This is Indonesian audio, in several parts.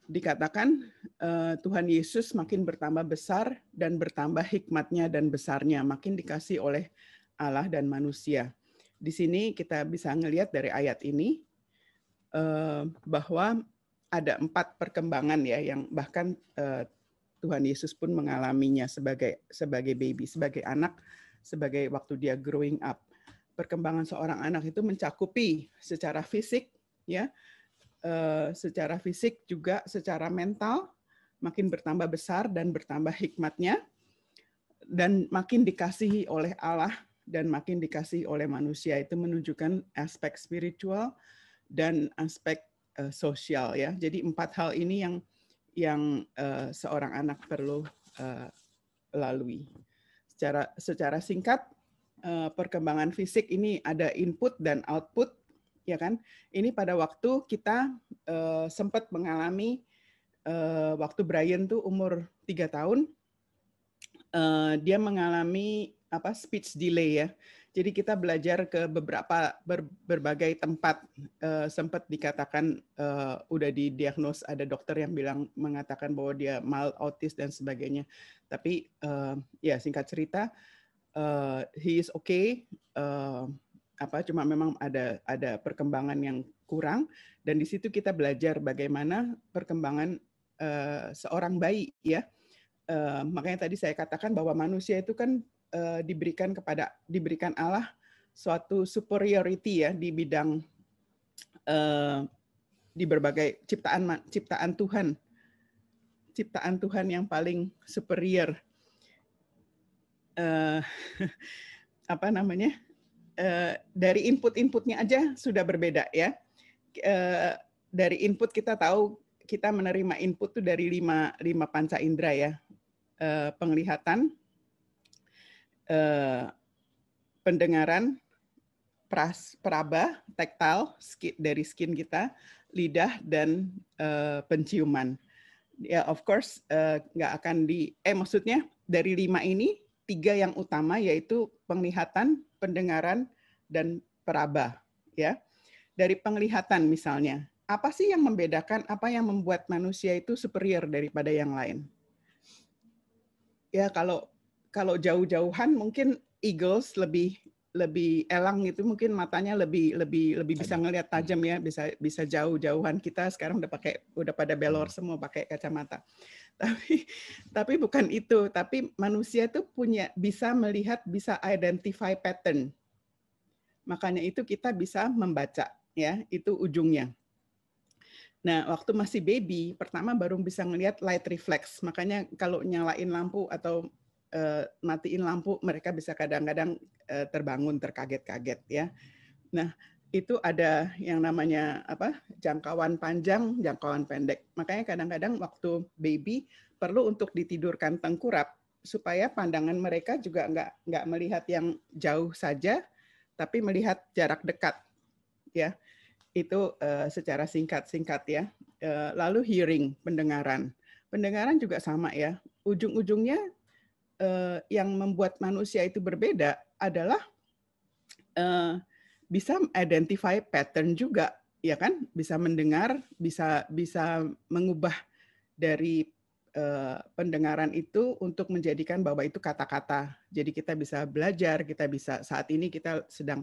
dikatakan Tuhan Yesus makin bertambah besar dan bertambah hikmatnya dan besarnya, makin dikasih oleh Allah dan manusia. Di sini kita bisa ngelihat dari ayat ini bahwa ada 4 perkembangan ya yang bahkan Tuhan Yesus pun mengalaminya sebagai baby, sebagai anak, sebagai waktu dia growing up. Perkembangan seorang anak itu mencakupi secara fisik, ya, secara fisik juga secara mental, makin bertambah besar dan bertambah hikmatnya, dan makin dikasihi oleh Allah dan makin dikasihi oleh manusia. Itu menunjukkan aspek spiritual dan aspek sosial ya. Jadi 4 hal ini yang seorang anak perlu lalui. Secara singkat, perkembangan fisik ini ada input dan output, ya kan? Ini pada waktu kita sempat mengalami waktu Brian tuh umur 3 tahun, dia mengalami speech delay ya. Jadi kita belajar ke berbagai tempat, sempat dikatakan udah didiagnos, ada dokter yang mengatakan bahwa dia mild autis dan sebagainya. Tapi ya singkat cerita, he is okay. Cuma memang ada perkembangan yang kurang, dan di situ kita belajar bagaimana perkembangan seorang bayi ya. Makanya tadi saya katakan bahwa manusia itu kan diberikan Allah suatu superiority ya di bidang di berbagai ciptaan Tuhan yang paling superior. Dari inputnya aja sudah berbeda ya. Dari input kita tahu kita menerima input tuh dari lima panca indera ya. Penglihatan, pendengaran, peraba, taktil dari skin kita, lidah, dan penciuman. Ya, of course, nggak akan maksudnya dari 5 ini, 3 yang utama yaitu penglihatan, pendengaran, dan peraba. Ya, dari penglihatan misalnya, apa sih yang membedakan, apa yang membuat manusia itu superior daripada yang lain? Ya, kalau jauh-jauhan mungkin eagles lebih elang itu, mungkin matanya lebih bisa ngelihat tajam ya, bisa jauh-jauhan. Kita sekarang udah pada belor semua pakai kacamata. Tapi bukan itu, tapi manusia itu bisa melihat, bisa identify pattern. Makanya itu kita bisa membaca ya, itu ujungnya. Nah, waktu masih baby, pertama baru bisa ngelihat light reflex. Makanya kalau nyalain lampu atau matiin lampu, mereka bisa kadang-kadang terbangun, terkaget-kaget ya. Nah, itu ada yang namanya jangkauan panjang, jangkauan pendek. Makanya kadang-kadang waktu baby perlu untuk ditidurkan tengkurap supaya pandangan mereka juga nggak melihat yang jauh saja, tapi melihat jarak dekat ya. Itu secara singkat ya. Lalu hearing, pendengaran juga sama ya. Ujung-ujungnya yang membuat manusia itu berbeda adalah bisa identify pattern juga, ya kan? Bisa mendengar, bisa mengubah dari pendengaran itu untuk menjadikan bahwa itu kata-kata. Jadi kita bisa belajar, saat ini kita sedang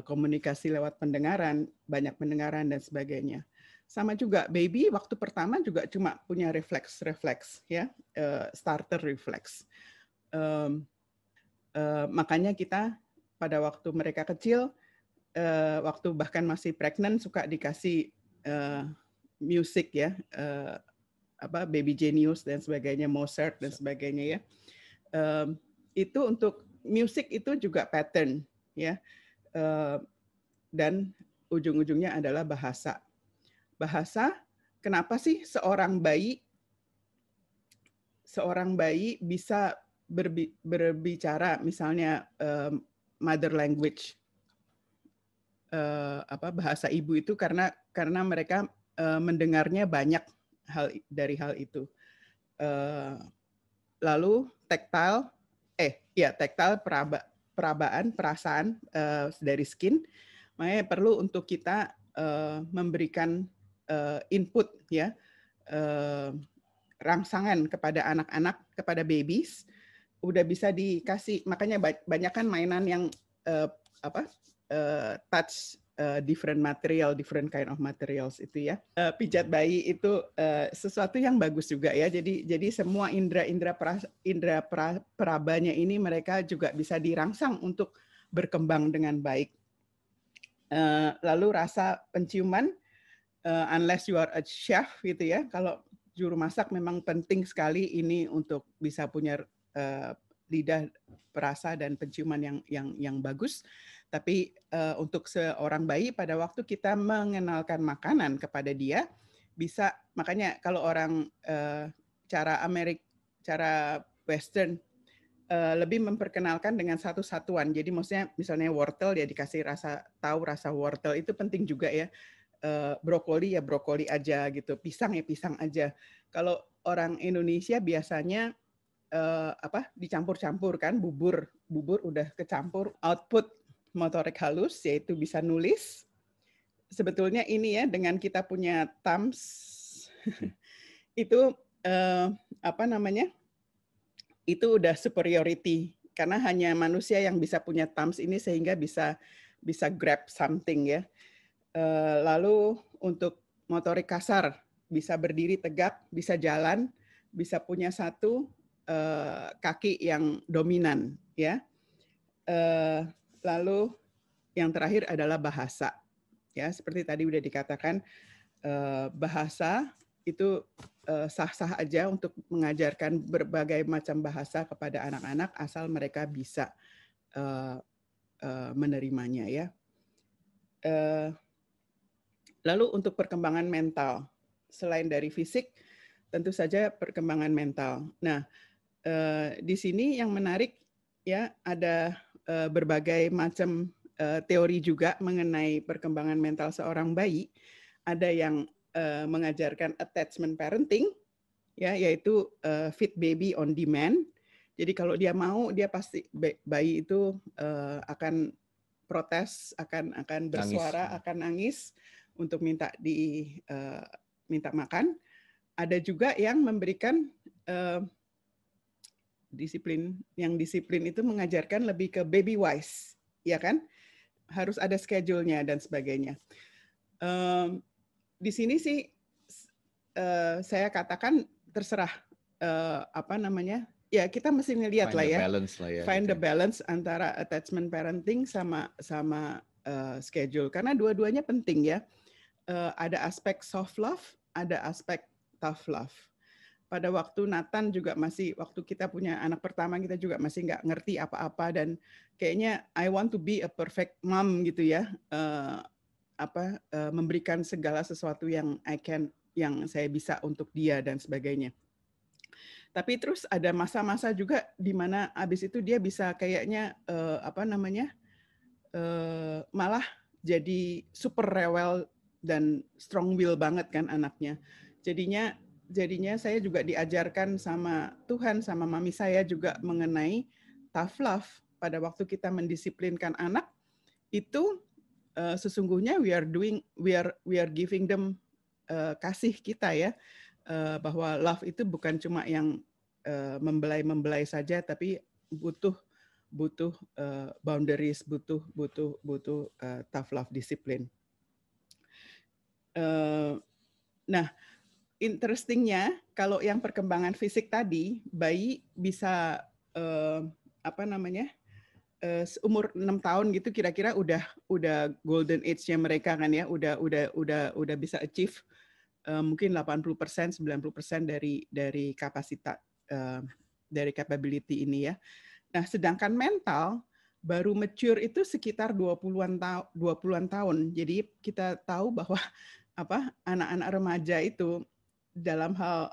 komunikasi lewat pendengaran, banyak pendengaran dan sebagainya. Sama juga baby waktu pertama juga cuma punya refleks ya, starter reflex. Makanya kita pada waktu mereka kecil, waktu bahkan masih pregnant suka dikasih musik ya, Baby Genius dan sebagainya, Mozart dan sebagainya ya. Itu untuk musik itu juga pattern ya. Dan ujung-ujungnya adalah bahasa. Bahasa, kenapa sih seorang bayi bisa berbicara misalnya mother language, bahasa ibu itu karena mereka mendengarnya banyak dari hal itu. Lalu taktil, perabaan, perasaan dari skin. Makanya perlu untuk kita memberikan input ya, rangsangan kepada anak-anak, kepada babies, udah bisa dikasih. Makanya banyak kan mainan yang touch different material, different kind of materials itu ya. Pijat bayi itu sesuatu yang bagus juga ya. Jadi semua indera perabanya ini mereka juga bisa dirangsang untuk berkembang dengan baik. Lalu rasa penciuman, unless you are a chef gitu ya. Kalau juru masak memang penting sekali ini untuk bisa punya lidah perasa dan penciuman yang bagus. Tapi untuk seorang bayi pada waktu kita mengenalkan makanan kepada dia, bisa, makanya kalau orang cara Western lebih memperkenalkan dengan satu satuan. Jadi maksudnya misalnya wortel ya dikasih tahu rasa wortel itu penting juga ya. Brokoli ya brokoli aja gitu, pisang ya pisang aja. Kalau orang Indonesia biasanya dicampur-campur kan, bubur udah kecampur, output motorik halus yaitu bisa nulis. Sebetulnya ini ya dengan kita punya thumbs itu itu udah superiority karena hanya manusia yang bisa punya thumbs ini sehingga bisa grab something ya. Lalu untuk motorik kasar bisa berdiri tegak, bisa jalan, bisa punya satu kaki yang dominan ya. Lalu yang terakhir adalah bahasa ya, seperti tadi udah dikatakan bahasa itu sah-sah aja untuk mengajarkan berbagai macam bahasa kepada anak-anak asal mereka bisa menerimanya ya. Lalu untuk perkembangan mental, selain dari fisik, tentu saja perkembangan mental. Nah, di sini yang menarik ya ada berbagai macam teori juga mengenai perkembangan mental seorang bayi. Ada yang mengajarkan attachment parenting, ya, yaitu feed baby on demand. Jadi kalau dia mau, dia pasti bayi itu akan protes, akan bersuara, nangis. Akan nangis untuk minta makan. Ada juga yang memberikan disiplin. Yang disiplin itu mengajarkan lebih ke baby wise, ya kan? Harus ada schedule-nya dan sebagainya. Di sini sih saya katakan terserah ya kita mesti ngelihat lah ya, find the balance antara attachment parenting sama schedule karena dua-duanya penting ya. Ada aspek soft love, ada aspek tough love. Pada waktu Nathan juga waktu kita punya anak pertama kita juga masih nggak ngerti apa-apa dan kayaknya I want to be a perfect mom gitu ya. Memberikan segala sesuatu yang yang saya bisa untuk dia dan sebagainya. Tapi terus ada masa-masa juga di mana abis itu dia bisa kayaknya malah jadi super rewel dan strong will banget kan anaknya. Jadinya saya juga diajarkan sama Tuhan sama mami saya juga mengenai tough love. Pada waktu kita mendisiplinkan anak itu sesungguhnya we are giving them kasih kita ya, bahwa love itu bukan cuma yang membelai saja, tapi butuh boundaries, butuh tough love, disiplin. Nah, interestingnya kalau yang perkembangan fisik tadi, bayi bisa umur 6 tahun gitu kira-kira udah golden age-nya mereka kan ya, udah bisa achieve mungkin 80%, 90% dari kapasitas dari capability ini ya. Nah, sedangkan mental baru mature itu sekitar 20-an tahun. Jadi kita tahu bahwa anak-anak remaja itu dalam hal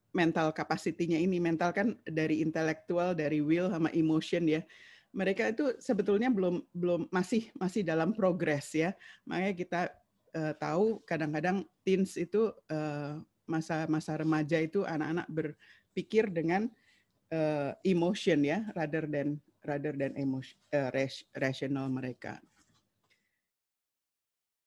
mental capacity-nya ini, mental kan dari intelektual, dari will sama emotion ya. Mereka itu sebetulnya belum masih dalam progress ya. Makanya kita tahu kadang-kadang teens itu masa remaja itu anak-anak berpikir dengan emotion ya, rather than emotion, rational mereka.